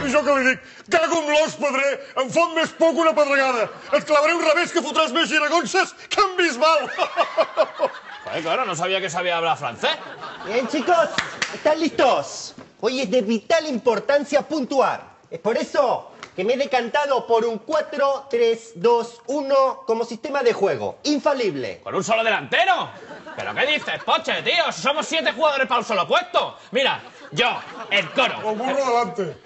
I jo que li dic, cago en l'os, padrer, em fot més por que una pedregada. Et clavaré un revés que fotràs més giragonses que en Bisbal. Joder, claro, no sabía que sabía hablar francés. Bien, chicos, ¿están listos? Hoy es de vital importancia puntuar. Es por eso que me he decantado por un 4-3-2-1 como sistema de juego. Infalible. ¿Con un solo delantero? ¿Pero qué dices, Poche, tío? Si somos 7 jugadores para un solo puesto. Mira, yo, el Coro. El burro adelante.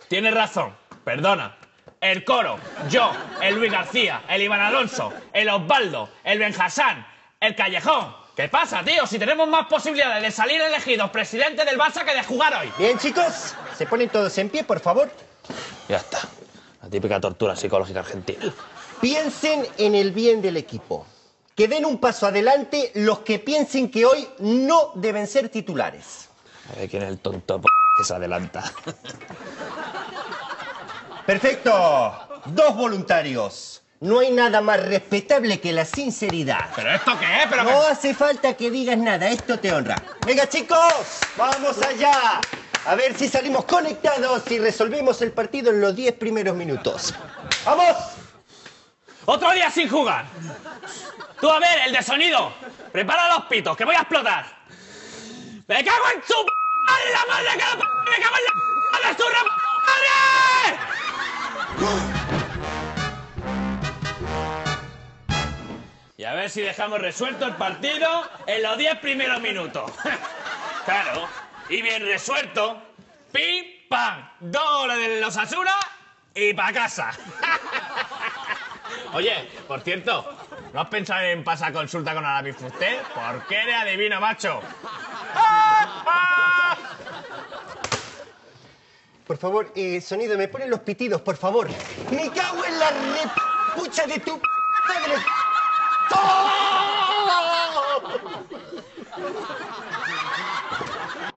Tienes razón, perdona. El Coro, yo, el Luis García, el Iván Alonso, el Osvaldo, el Benjasán, el Callejón. ¿Qué pasa, tío? Si tenemos más posibilidades de salir elegidos presidente del Barça que de jugar hoy. Bien, chicos, se ponen todos en pie, por favor. Ya está. La típica tortura psicológica argentina. Piensen en el bien del equipo. Que den un paso adelante los que piensen que hoy no deben ser titulares. A ver quién es el tonto que se adelanta. Perfecto. 2 voluntarios. No hay nada más respetable que la sinceridad. ¿Pero esto qué es? ¿Pero no hace falta que digas nada, esto te honra. Venga, chicos, vamos allá. A ver si salimos conectados y resolvemos el partido en los 10 primeros minutos. ¡Vamos! ¡Otro día sin jugar! Tú, a ver, el de sonido. Prepara los pitos, que voy a explotar. ¡Me cago en su madre, la madre que la ¡me cago en la madre de su madre! Y a ver si dejamos resuelto el partido en los 10 primeros minutos. Claro, y bien resuelto. Pim, pam. 2 goles de los Osasuna y pa' casa. Oye, por cierto, ¿no has pensado en pasar consulta con Arabi Fuster? ¿Por qué eres adivino, macho? Por favor, sonido, me ponen los pitidos, por favor. ¡Me cago en la repucha de tu madre!